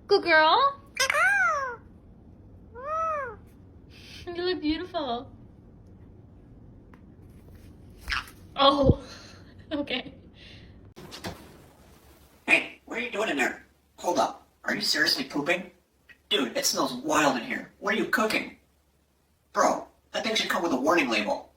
Good girl. You look beautiful. Oh, okay. Hey, what are you doing in there? Hold up. Are you seriously pooping? Dude, it smells wild in here. What are you cooking? Bro, that thing should come with a warning label.